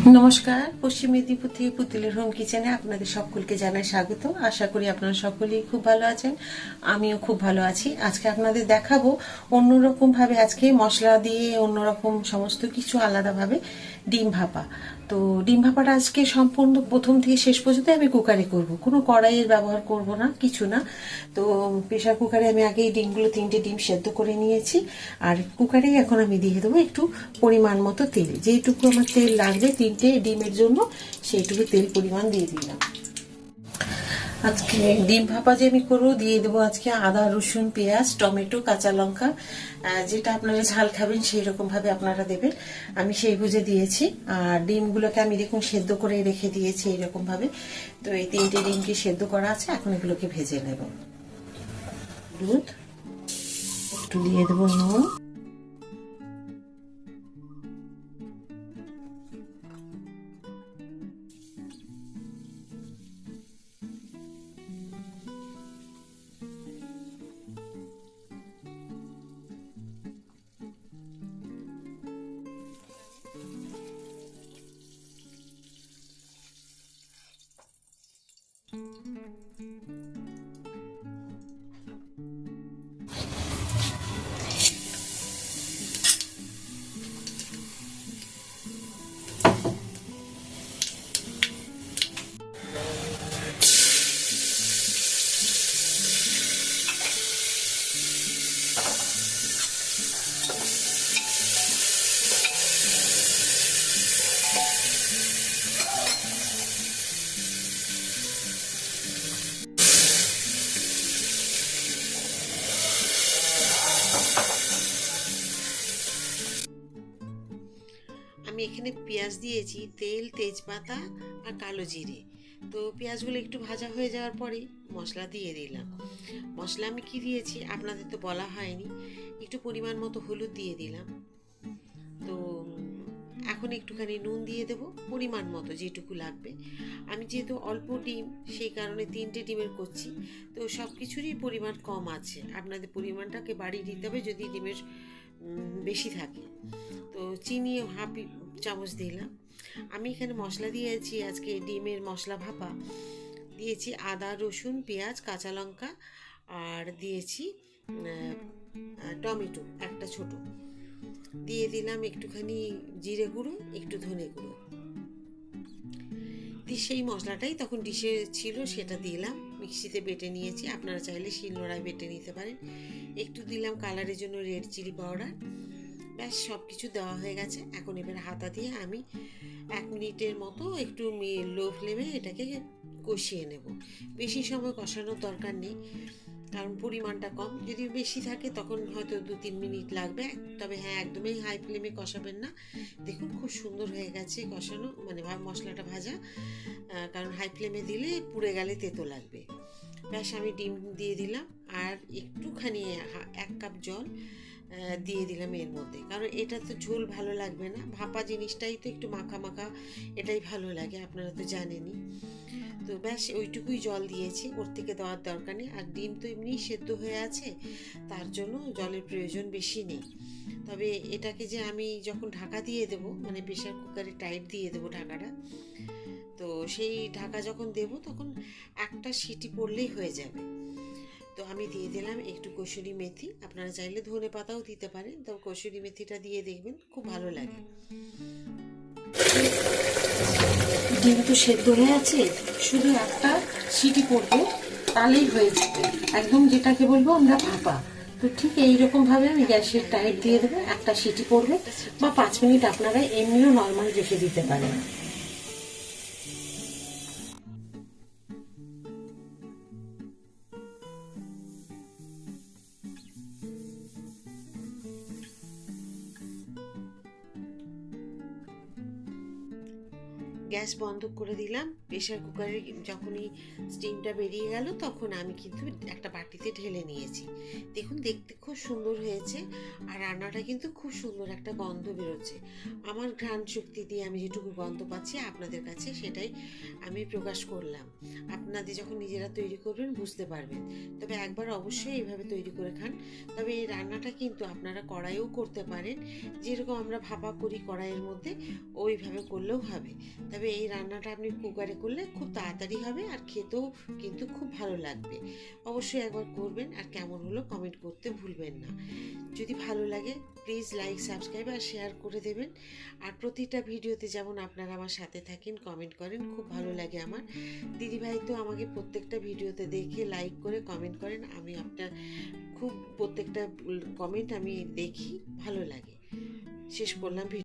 নমস্কার, পশ্চিম মেদিনীপুর থেকে পুতুলের হোম কিচেনে আপনাদের সকলকে জানাই স্বাগত। আশা করি আপনারা সকলেই খুব ভালো আছেন, আমিও খুব ভালো আছি। আজকে আপনাদের দেখাবো অন্যরকম ভাবে, আজকে মশলা দিয়ে অন্যরকম সমস্ত কিছু আলাদাভাবে ডিম ভাপা। তো ডিম ভাপাটা আজকে সম্পূর্ণ প্রথম থেকে শেষ পর্যন্ত আমি কুকারে করব, কোনো কড়াইয়ের ব্যবহার করব না, কিছু না। তো প্রেশার কুকারে আমি আগেই ডিমগুলো 3টে ডিম সেদ্ধ করে নিয়েছি, আর কুকারেই এখন আমি দিয়ে দেবো একটু পরিমাণ মতো তেল। যেইটুকু আমার তেল লাগবে 3টে ডিমের জন্য সেইটুকু তেল পরিমাণ দিয়ে দিলাম। আজকে ডিম ভাপা যে আমি করবো দিয়ে দেবো আজকে আদা, রসুন, পেঁয়াজ, টমেটো, কাঁচা লঙ্কা, যেটা আপনারা ঝাল খাবেন সেই রকম ভাবে আপনারা দেবেন। আমি সেই বুঝে দিয়েছি। আর ডিমগুলোকে আমি দেখুন সেদ্ধ করে রেখে দিয়েছি এইরকম ভাবে। তো এই 3টে ডিমকে সেদ্ধ করা আছে, এখন এগুলোকে ভেজে নেব। দুধ একটু দিয়ে দেবো, নুন, আমি এখানে পেঁয়াজ দিয়েছি, তেল, তেজপাতা আর কালো জিরে। তো পেঁয়াজগুলো একটু ভাজা হয়ে যাওয়ার পরেই মশলা দিয়ে দিলাম। মশলা আমি কি দিয়েছি আপনাদের তো বলা হয়নি। একটু পরিমাণ মতো হলুদ দিয়ে দিলাম। তো এখন একটুখানি নুন দিয়ে দেবো পরিমাণ মতো, যেটুকু লাগবে। আমি যেহেতু অল্প ডিম, সেই কারণে 3টে ডিমের করছি, তো সব কিছুরই পরিমাণ কম আছে। আপনাদের পরিমাণটাকে বাড়িয়ে দিতে হবে যদি ডিমের বেশি থাকে। তো চিনি হাফ চামচ দিলাম। আমি এখানে মশলা দিয়েছি আজকে ডিমের মশলা ভাপা দিয়েছি আদা, রসুন, পেঁয়াজ, কাঁচা লঙ্কা, আর দিয়েছি টমেটো একটা ছোট, দিয়ে দিলাম একটুখানি জিরে গুঁড়ো, একটু ধনে গুঁড়ো। সেই মশলাটাই তখন ডিশে ছিল, সেটা দিলাম। মিক্সিতে বেটে নিয়েছি, আপনারা চাইলে শিলনোড়ায় বেটে নিতে পারেন। একটু দিলাম কালারের জন্য রেড চিলি পাউডার। ব্যাস সব কিছু দেওয়া হয়ে গেছে। এখন এবার হাতা দিয়ে আমি 1 মিনিটের মতো একটু লো ফ্লেমে এটাকে কষিয়ে নেব। বেশি সময় কষানোর দরকার নেই, কারণ পরিমাণটা কম। যদি বেশি থাকে তখন হয়তো 2-3 মিনিট লাগবে। তবে হ্যাঁ, একদমই হাই ফ্লেমে কষাবেন না। দেখুন খুব সুন্দর হয়ে গেছে কষানো, মানে মশলাটা ভাজা। কারণ হাই ফ্লেমে দিলে পুড়ে গেলে তেতো লাগবে। ব্যাস আমি ডিম দিয়ে দিলাম, আর একটুখানি 1 কাপ জল দিয়ে দিলাম এর মধ্যে, কারণ এটা তো ঝোল ভালো লাগবে না। ভাপা জিনিসটাই তো একটু মাখা মাখা, এটাই ভালো লাগে, আপনারা তো জানেনই। তো ব্যাস ওইটুকুই জল দিয়েছি, ওর থেকে দেওয়ার দরকার নেই। আর ডিম তো এমনি সেদ্ধ হয়ে আছে, তার জন্য জলের প্রয়োজন বেশি নেই। তবে এটাকে যে আমি যখন ঢাকা দিয়ে দেবো, মানে প্রেশার কুকারে টাইট দিয়ে দেবো ঢাকাটা, তো সেই ঢাকা যখন দেব তখন একটা সিটি পড়লেই হয়ে যাবে। তো আমি দিয়ে দিলাম একটু কসুরি মেথি, আপনারা চাইলে ধনে পাতাও দিতে পারেন, তো কসুরি মেথিটা দিয়ে দেখবেন খুব ভালো লাগে। ডিম তো সেদ্ধ হয়ে আছে, শুধু একটা সিটি পড়বে, তাহলেই হয়ে যাবে একদম, যেটাকে বলবো আমরা ভাপা। তো ঠিক এইরকম ভাবে আমি গ্যাসের টাইট দিয়ে দেবো, একটা সিটি পড়বে, বা 5 মিনিট আপনারা এমনিও নর্মাল রেখে দিতে পারেন। গ্যাস বন্ধ করে দিলাম। প্রেশার কুকারে যখনই স্টিমটা বেরিয়ে গেল তখন আমি কিন্তু একটা বাটিতে ঢেলে নিয়েছি। দেখুন দেখতে খুব সুন্দর হয়েছে, আর রান্নাটা কিন্তু খুব সুন্দর একটা গন্ধ বেরোচ্ছে। আমার ঘ্রাণ শক্তি দিয়ে আমি যেটুকু গন্ধ পাচ্ছি আপনাদের কাছে সেটাই আমি প্রকাশ করলাম। আপনাদের যখন নিজেরা তৈরি করবেন বুঝতে পারবেন। তবে একবার অবশ্যই এইভাবে তৈরি করে খান। তবে এই রান্নাটা কিন্তু আপনারা কড়াইও করতে পারেন, যেরকম আমরা ভাপা করি কড়াইয়ের মধ্যে, ওইভাবে করলেও হবে। তবে এই রান্নাটা আপনি কুকারে করলে খুব তাড়াতাড়ি হবে, আর খেতেও কিন্তু খুব ভালো লাগবে। অবশ্যই একবার করবেন, আর কেমন হলো কমেন্ট করতে ভুলবেন না। যদি ভালো লাগে প্লিজ লাইক, সাবস্ক্রাইব আর শেয়ার করে দেবেন। আর প্রতিটা ভিডিওতে যেমন আপনারা আমার সাথে থাকেন, কমেন্ট করেন, খুব ভালো লাগে আমার। দিদিভাই তো আমাকে প্রত্যেকটা ভিডিওতে দেখে লাইক করে কমেন্ট করেন, আমি আপনার খুব প্রত্যেকটা কমেন্ট আমি দেখি, ভালো লাগে। শেষ করলাম ভিডিও।